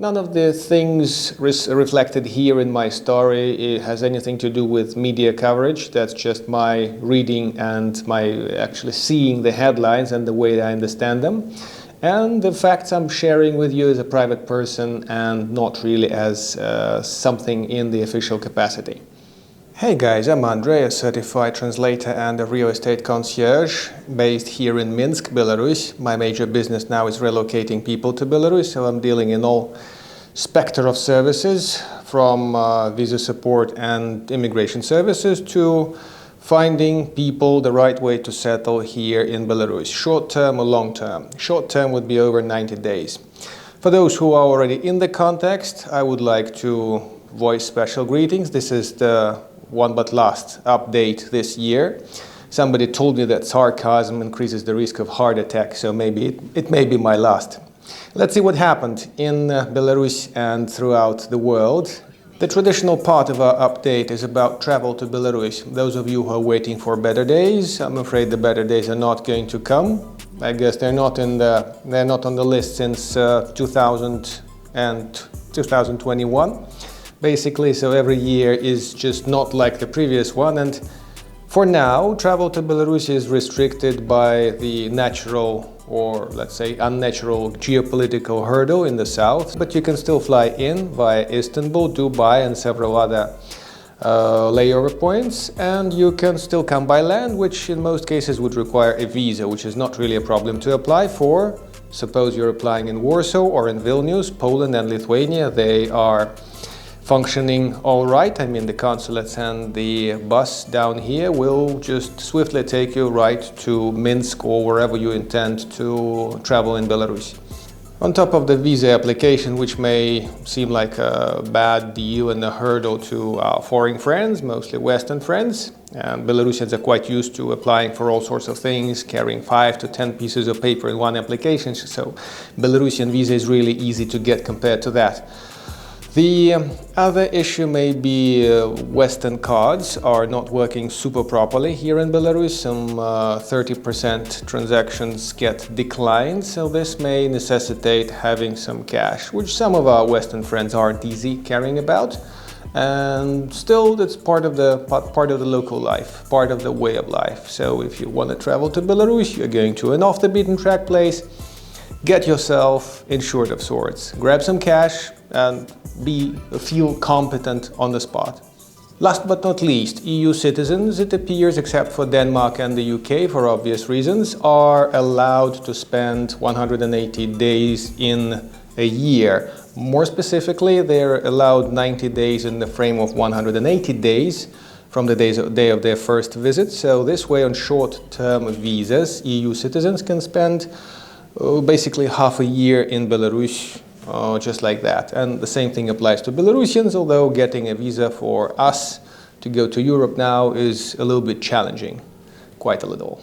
None of the things reflected here in my story has anything to do with media coverage. That's just my reading and my actually seeing the headlines and the way I understand them. And the facts I'm sharing with you as a private person and not really as something in the official capacity. Hey guys, I'm Andrei, a certified translator and a real estate concierge based here in Minsk, Belarus. My major business now is relocating people to Belarus, so I'm dealing in all spectrum of services from visa support and immigration services to finding people the right way to settle here in Belarus, short term or long term. Short term would be over 90 days. For those who are already in the context, I would like to voice special greetings. This is the one but last update this year. Somebody told me that sarcasm increases the risk of heart attack, so maybe it may be my last. Let's see what happened in Belarus and throughout the world. The traditional part of our update is about travel to Belarus. Those of you who are waiting for better days, I'm afraid the better days are not going to come. I guess they're not on the list since 2000 and 2021. Basically, so every year is just not like the previous one, and for now, travel to Belarus is restricted by the natural, or let's say unnatural, geopolitical hurdle in the south, but you can still fly in via Istanbul, Dubai and several other layover points, and you can still come by land, which in most cases would require a visa, which is not really a problem to apply for. Suppose you're applying in Warsaw or in Vilnius, Poland and Lithuania, they are functioning all right. I mean, the consulates and the bus down here will just swiftly take you right to Minsk or wherever you intend to travel in Belarus. On top of the visa application, which may seem like a bad deal and a hurdle to our foreign friends, mostly Western friends, and Belarusians are quite used to applying for all sorts of things, carrying 5 to 10 pieces of paper in one application, so Belarusian visa is really easy to get compared to that. The other issue may be Western cards are not working super properly here in Belarus. Some 30% transactions get declined, so this may necessitate having some cash, which some of our Western friends aren't easy carrying about. And still, that's part of the local life, part of the way of life. So if you want to travel to Belarus, you're going to an off-the-beaten-track place, get yourself insured of sorts, grab some cash, and feel competent on the spot. Last but not least, EU citizens, it appears, except for Denmark and the UK for obvious reasons, are allowed to spend 180 days in a year. More specifically, they're allowed 90 days in the frame of 180 days from the day of their first visit. So this way, on short-term visas, EU citizens can spend basically half a year in Belarus, just like that. And the same thing applies to Belarusians, although getting a visa for us to go to Europe now is a little bit challenging, quite a little.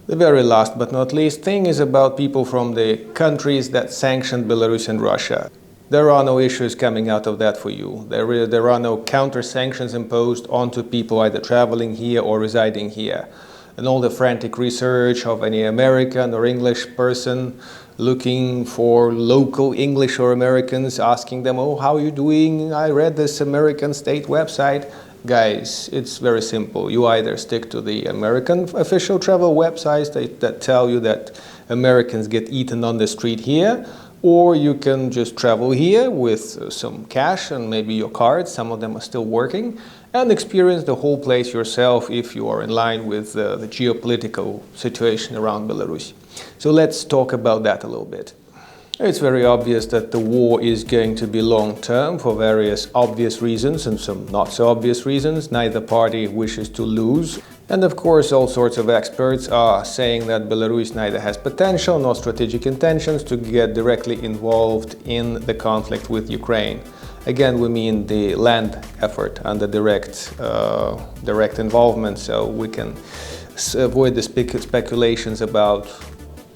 The very last but not least thing is about people from the countries that sanctioned Belarus and Russia. There are no issues coming out of that for you. There are no counter-sanctions imposed onto people either traveling here or residing here. And all the frantic research of any American or English person looking for local English or Americans, asking them, oh, how are you doing? I read this American state website. Guys, it's very simple. You either stick to the American official travel websites that tell you that Americans get eaten on the street here, or you can just travel here with some cash and maybe your cards, some of them are still working, and experience the whole place yourself if you are in line with the geopolitical situation around Belarus. So let's talk about that a little bit. It's very obvious that the war is going to be long-term for various obvious reasons and some not so obvious reasons. Neither party wishes to lose. And of course, all sorts of experts are saying that Belarus neither has potential nor strategic intentions to get directly involved in the conflict with Ukraine. Again, we mean the land effort and the direct involvement, so we can avoid the speculations about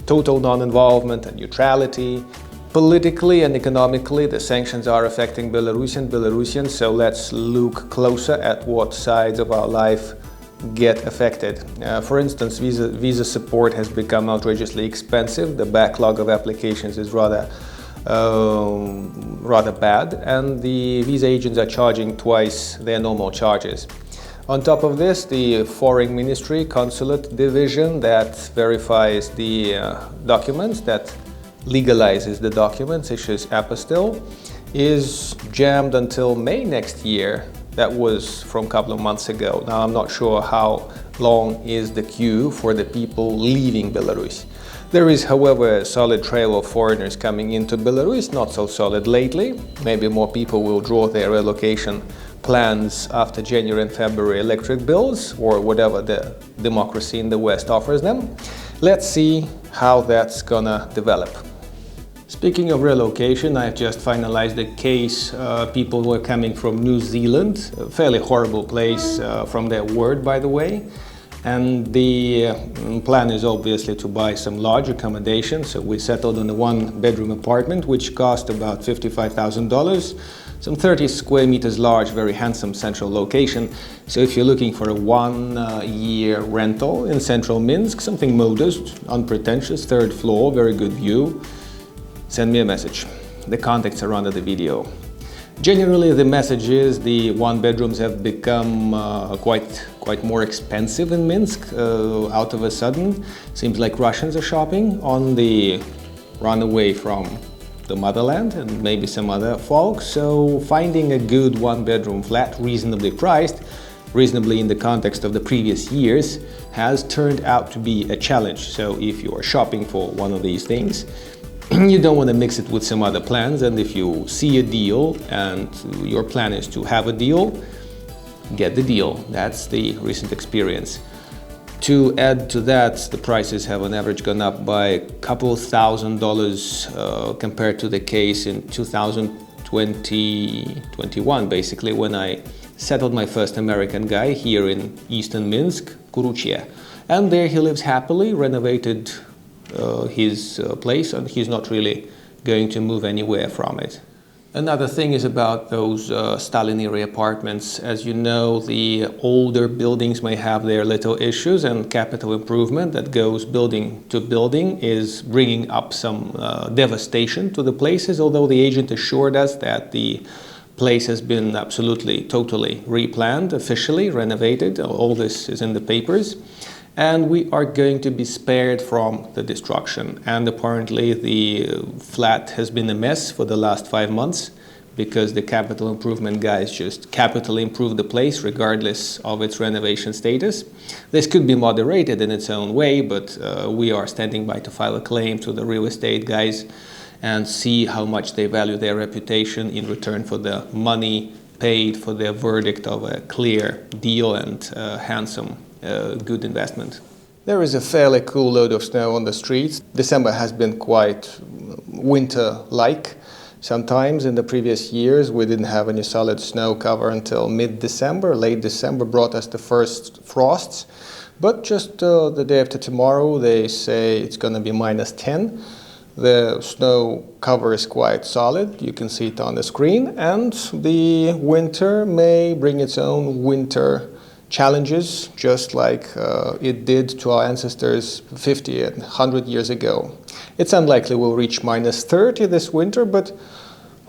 total non-involvement and neutrality. Politically and economically, the sanctions are affecting Belarusians, so let's look closer at what sides of our life get affected. For instance, visa support has become outrageously expensive. The backlog of applications is rather rather bad, and the visa agents are charging twice their normal charges. On top of this, the Foreign Ministry Consulate Division that verifies the documents, that legalizes the documents, issues apostille, is jammed until May next year. That was from a couple of months ago. Now I'm not sure how long is the queue for the people leaving Belarus. There is, however, a solid trail of foreigners coming into Belarus, not so solid lately. Maybe more people will draw their relocation plans after January and February electric bills, or whatever the democracy in the West offers them. Let's see how that's gonna develop. Speaking of relocation, I've just finalized a case. People were coming from New Zealand, a fairly horrible place from their word, by the way. And the plan is obviously to buy some large accommodation. So we settled on a one-bedroom apartment, which cost about $55,000. Some 30 square meters large, very handsome central location. So if you're looking for a one-year rental in central Minsk, something modest, unpretentious, third floor, very good view, send me a message. The contacts are under the video. Generally, the message is the one-bedrooms have become quite more expensive in Minsk out of a sudden. Seems like Russians are shopping on the runaway from the motherland and maybe some other folks. So finding a good one-bedroom flat, reasonably priced, reasonably in the context of the previous years, has turned out to be a challenge. So if you are shopping for one of these things, you don't want to mix it with some other plans, and if you see a deal and your plan is to have a deal, get the deal. That's the recent experience. To add to that, the prices have on average gone up by a couple $1,000 compared to the case in 2021, basically, when I settled my first American guy here in eastern Minsk, Kuruchye. And there he lives happily, renovated his place, and he's not really going to move anywhere from it. Another thing is about those Stalin era apartments. As you know, the older buildings may have their little issues, and capital improvement that goes building to building is bringing up some devastation to the places, although the agent assured us that the place has been absolutely, totally replanned, officially renovated. All this is in the papers. And we are going to be spared from the destruction. And apparently the flat has been a mess for the last 5 months because the capital improvement guys just capitally improved the place regardless of its renovation status. This could be moderated in its own way, but we are standing by to file a claim to the real estate guys and see how much they value their reputation in return for the money paid for their verdict of a clear deal and handsome good investment. There is a fairly cool load of snow on the streets. December has been quite winter-like. Sometimes in the previous years we didn't have any solid snow cover until mid-December. Late December brought us the first frosts. But just the day after tomorrow they say it's going to be -10. The snow cover is quite solid. You can see it on the screen. And the winter may bring its own winter challenges, just like it did to our ancestors 50 and 100 years ago. It's unlikely we'll reach -30 this winter, but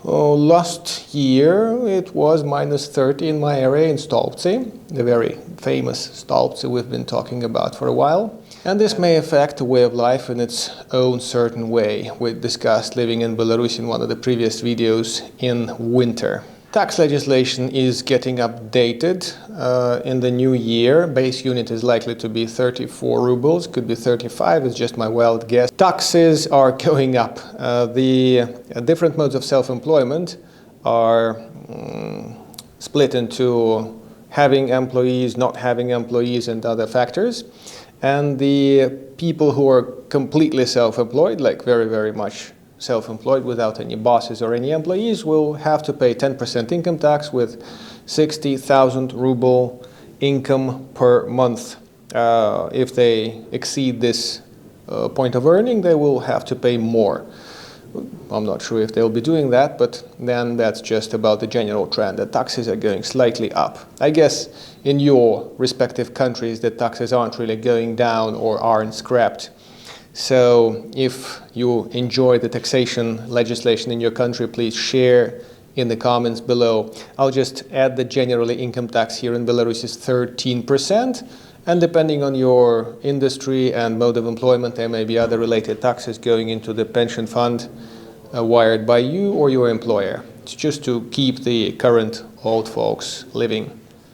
last year it was -30 in my area in Stolpce, the very famous Stolpce we've been talking about for a while. And this may affect the way of life in its own certain way. We discussed living in Belarus in one of the previous videos in winter. Tax legislation is getting updated in the new year. Base unit is likely to be 34 rubles, could be 35, it's just my wild guess. Taxes are going up. The different modes of self-employment are split into having employees, not having employees, and other factors. And the people who are completely self-employed, like very, very much self-employed without any bosses or any employees, will have to pay 10% income tax with 60,000 ruble income per month. If they exceed this point of earning, they will have to pay more. I'm not sure if they'll be doing that, but then that's just about the general trend. The taxes are going slightly up. I guess in your respective countries the taxes aren't really going down or aren't scrapped. So if you enjoy the taxation legislation in your country, please share in the comments below. I'll just add that generally income tax here in Belarus is 13%. And depending on your industry and mode of employment, there may be other related taxes going into the pension fund wired by you or your employer. It's just to keep the current old folks living.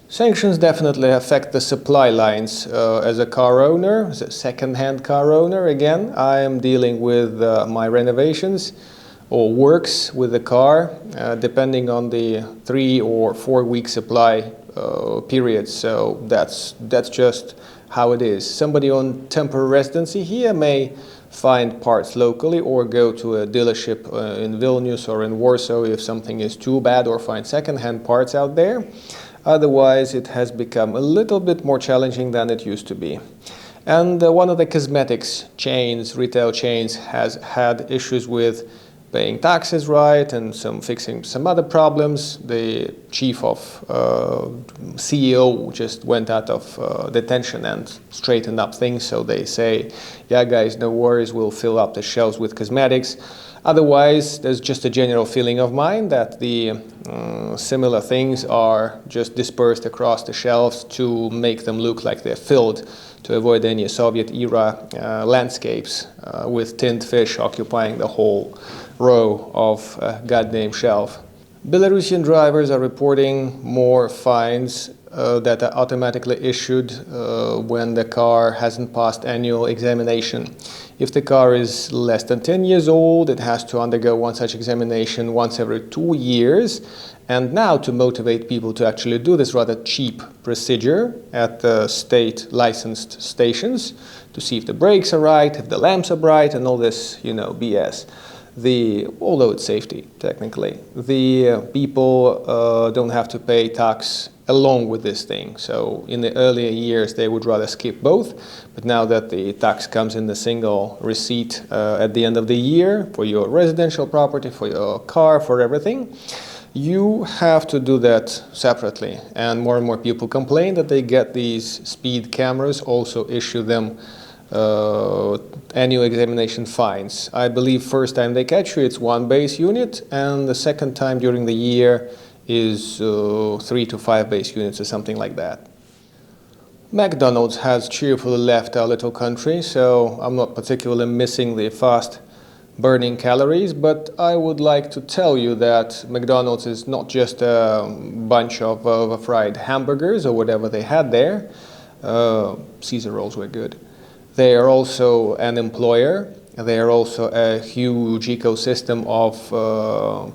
Sanctions definitely affect the supply lines. As a car owner, as a second-hand car owner, again, I am dealing with my renovations or works with the car, depending on the 3 or 4 week supply period. So that's just how it is. Somebody on temporary residency here may find parts locally or go to a dealership in Vilnius or in Warsaw if something is too bad, or find second-hand parts out there. Otherwise, it has become a little bit more challenging than it used to be. And one of the cosmetics chains, retail chains, has had issues with paying taxes right and fixing some other problems. The chief of CEO just went out of detention and straightened up things. So they say, yeah, guys, no worries, we'll fill up the shelves with cosmetics. Otherwise, there's just a general feeling of mine that the similar things are just dispersed across the shelves to make them look like they're filled, to avoid any Soviet-era landscapes with tinned fish occupying the whole row of a goddamn shelf. Belarusian drivers are reporting more fines that are automatically issued when the car hasn't passed annual examination. If the car is less than 10 years old, it has to undergo one such examination once every 2 years. And now, to motivate people to actually do this rather cheap procedure at the state licensed stations, to see if the brakes are right, if the lamps are bright, and all this, BS. Although it's safety, technically, the people don't have to pay tax along with this thing. So in the earlier years, they would rather skip both. But now that the tax comes in the single receipt at the end of the year for your residential property, for your car, for everything, you have to do that separately. And more people complain that they get these speed cameras, also issue them annual examination fines. I believe first time they catch you, it's 1 base unit, and the second time during the year is 3 to 5 base units or something like that. McDonald's has cheerfully left our little country, so I'm not particularly missing the fast burning calories, but I would like to tell you that McDonald's is not just a bunch of fried hamburgers or whatever they had there. Caesar rolls were good. They are also an employer. They are also a huge ecosystem of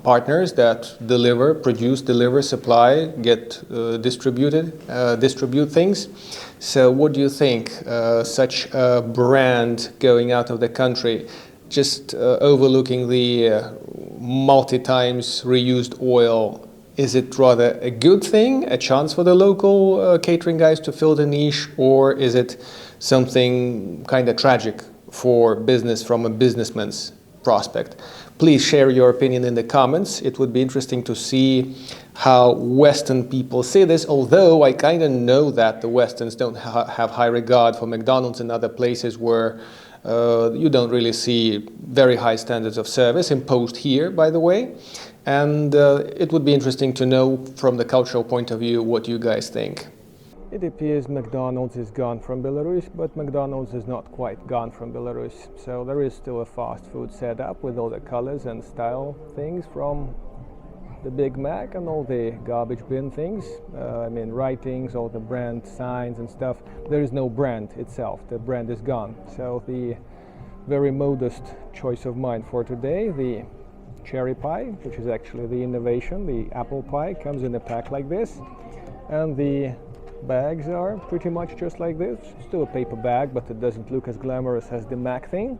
partners that deliver, supply, distribute things. So what do you think? Such a brand going out of the country, just overlooking the multi-times reused oil, is it rather a good thing, a chance for the local catering guys to fill the niche, or is it something kind of tragic for business from a businessman's prospect? Please share your opinion in the comments. It would be interesting to see how Western people see this, although I kind of know that the Westerns don't have high regard for McDonald's and other places where you don't really see very high standards of service imposed here, by the way. And it would be interesting to know from the cultural point of view what you guys think. It appears McDonald's is gone from Belarus, but McDonald's is not quite gone from Belarus. So there is still a fast food setup with all the colors and style things from the Big Mac and all the garbage bin things. Writings, all the brand signs and stuff. There is no brand itself. The brand is gone. So the very modest choice of mine for today, the cherry pie, which is actually the innovation. The apple pie comes in a pack like this, and the bags are pretty much just like this. Still a paper bag, but it doesn't look as glamorous as the Mac thing.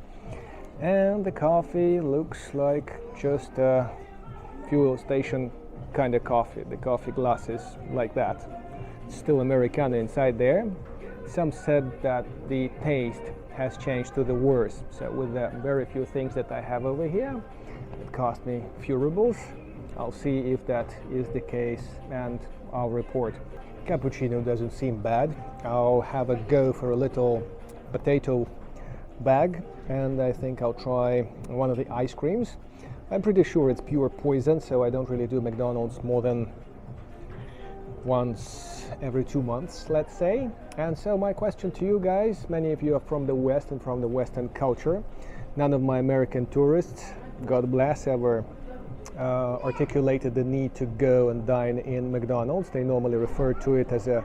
And the coffee looks like just a fuel station kind of coffee. The coffee glass is like that. It's still Americano inside there. Some said that the taste has changed to the worse. So with the very few things that I have over here, it cost me a few rubles. I'll see if that is the case and I'll report. Cappuccino doesn't seem bad. I'll have a go for a little potato bag, and I think I'll try one of the ice creams. I'm pretty sure it's pure poison, so I don't really do McDonald's more than once every 2 months, let's say. And so my question to you guys, many of you are from the West and from the Western culture. None of my American tourists, God bless, ever articulated the need to go and dine in McDonald's. They normally refer to it as a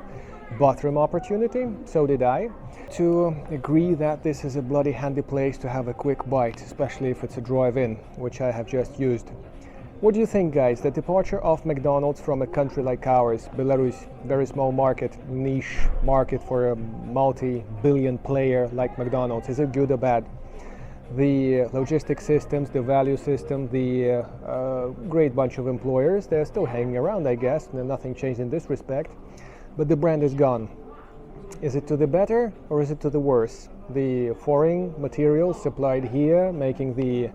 bathroom opportunity. So did I. To agree that this is a bloody handy place to have a quick bite, especially if it's a drive-in, which I have just used. What do you think, guys? The departure of McDonald's from a country like ours, Belarus, very small market, niche market for a multi-billion player like McDonald's, is it good or bad? The logistic systems, the value system, the great bunch of employers, they're still hanging around, I guess. Nothing changed in this respect. But the brand is gone. Is it to the better or is it to the worse? The foreign materials supplied here, making the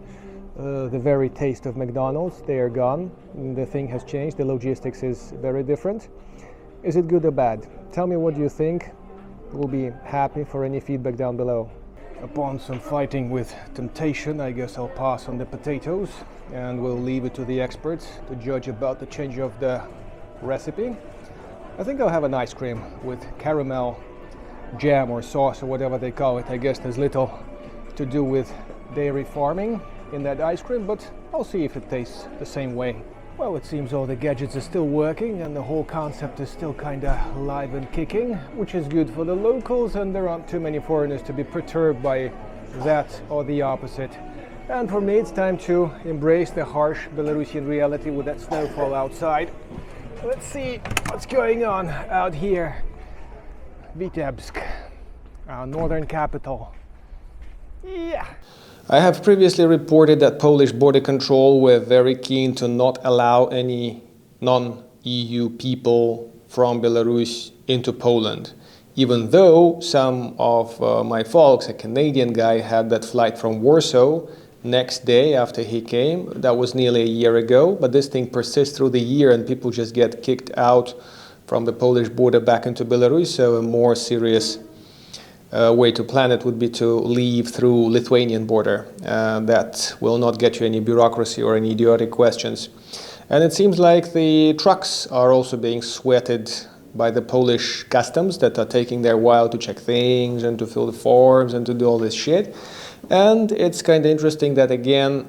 very taste of McDonald's, they are gone. The thing has changed. The logistics is very different. Is it good or bad? Tell me what you think. We'll be happy for any feedback down below. Upon some fighting with temptation, I guess I'll pass on the potatoes and we'll leave it to the experts to judge about the change of the recipe. I think I'll have an ice cream with caramel jam or sauce or whatever they call it. I guess there's little to do with dairy farming in that ice cream, but I'll see if it tastes the same way. Well, it seems all the gadgets are still working and the whole concept is still kinda live and kicking, which is good for the locals, and there aren't too many foreigners to be perturbed by that or the opposite. And for me, it's time to embrace the harsh Belarusian reality with that snowfall outside. Let's see what's going on out here. Vitebsk, our northern capital. Yeah. I have previously reported that Polish border control were very keen to not allow any non-EU people from Belarus into Poland, even though some of my folks, a Canadian guy, had that flight from Warsaw next day after he came. That was nearly a year ago, but this thing persists through the year and people just get kicked out from the Polish border back into Belarus. So a more serious way to plan it would be to leave through Lithuanian border. That will not get you any bureaucracy or any idiotic questions. And it seems like the trucks are also being sweated by the Polish customs that are taking their while to check things and to fill the forms and to do all this shit. And it's kind of interesting that again,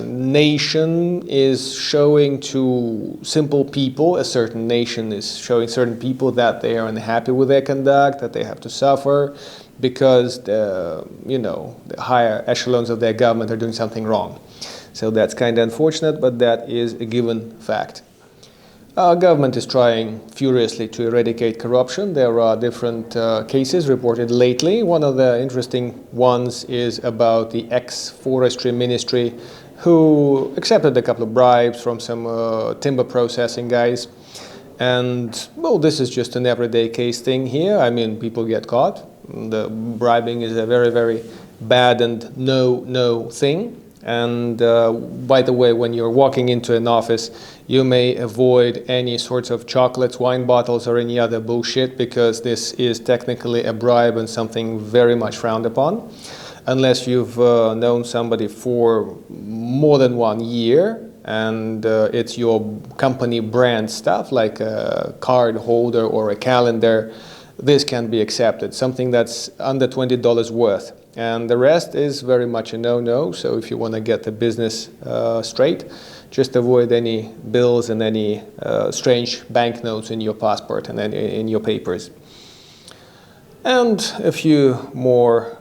nation is showing to simple people, a certain nation is showing certain people that they are unhappy with their conduct, that they have to suffer because the higher echelons of their government are doing something wrong. So that's kind of unfortunate, but that is a given fact. Our government is trying furiously to eradicate corruption. There are different cases reported lately. One of the interesting ones is about the ex-forestry ministry who accepted a couple of bribes from some timber processing guys. And, well, this is just an everyday case thing here. I mean, people get caught. The bribing is a very, very bad and no thing. And by the way, when you're walking into an office, you may avoid any sorts of chocolates, wine bottles, or any other bullshit, because this is technically a bribe and something very much frowned upon. Unless you've known somebody for more than 1 year and it's your company brand stuff, like a card holder or a calendar, this can be accepted, something that's under $20 worth. And the rest is very much a no-no. So if you want to get the business straight, just avoid any bills and any strange banknotes in your passport and in your papers. And a few more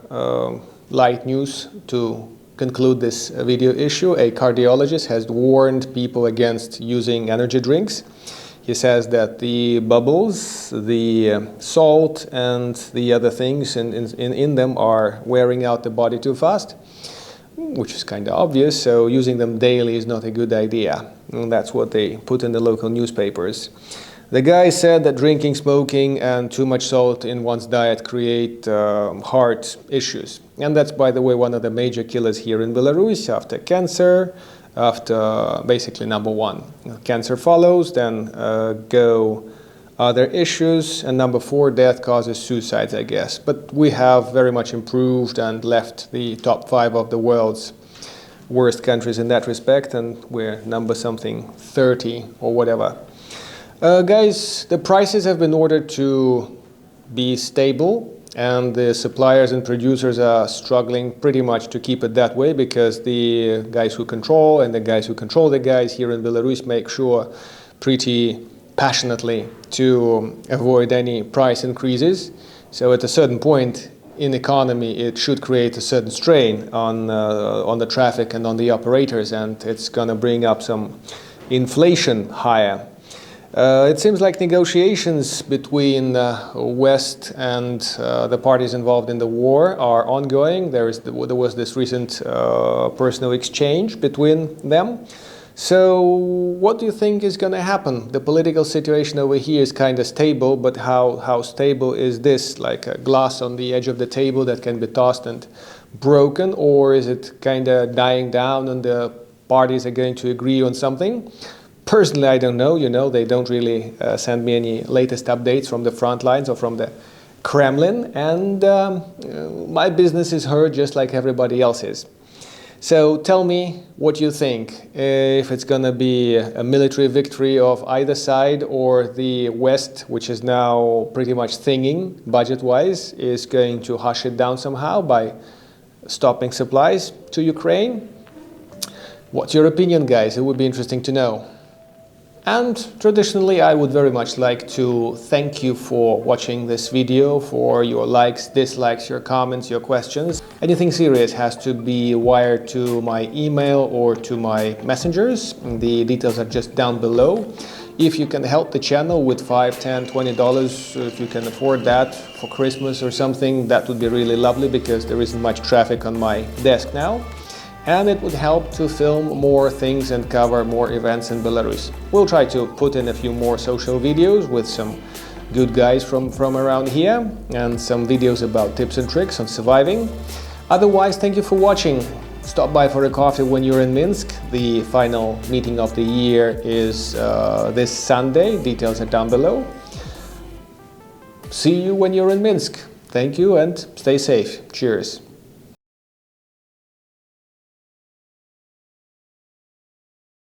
light news to conclude this video issue. A cardiologist has warned people against using energy drinks. He says that the bubbles, the salt, and the other things in them are wearing out the body too fast, which is kind of obvious, so using them daily is not a good idea. And that's what they put in the local newspapers. The guy said that drinking, smoking, and too much salt in one's diet create heart issues. And that's, by the way, one of the major killers here in Belarus after cancer. After basically number one, cancer follows, then go other issues, and number 4, death causes suicides, I guess. But we have very much improved and left the top 5 of the world's worst countries in that respect, and we're number something 30 or whatever. Guys, the prices have been ordered to be stable, and the suppliers and producers are struggling pretty much to keep it that way, because the guys who control and the guys who control the guys here in Belarus make sure pretty passionately to avoid any price increases. So at a certain point in the economy, it should create a certain strain on the traffic and on the operators, and it's going to bring up some inflation higher. It seems like negotiations between West and the parties involved in the war are ongoing. There was this recent personal exchange between them. So what do you think is going to happen? The political situation over here is kind of stable, but how stable is this? Like a glass on the edge of the table that can be tossed and broken, or is it kind of dying down and the parties are going to agree on something? Personally, I don't know. You know, they don't really send me any latest updates from the front lines or from the Kremlin, and my business is heard just like everybody else's. So tell me what you think, if it's going to be a military victory of either side, or the West, which is now pretty much thinging budget-wise, is going to hush it down somehow by stopping supplies to Ukraine. What's your opinion, guys? It would be interesting to know. And traditionally, I would very much like to thank you for watching this video, for your likes, dislikes, your comments, your questions. Anything serious has to be wired to my email or to my messengers. The details are just down below. If you can help the channel with $5, $10, $20, if you can afford that for Christmas or something, that would be really lovely, because there isn't much traffic on my desk now. And it would help to film more things and cover more events in Belarus. We'll try to put in a few more social videos with some good guys from around here, and some videos about tips and tricks on surviving. Otherwise, thank you for watching. Stop by for a coffee when you're in Minsk. The final meeting of the year is this Sunday. Details are down below. See you when you're in Minsk. Thank you and stay safe. Cheers.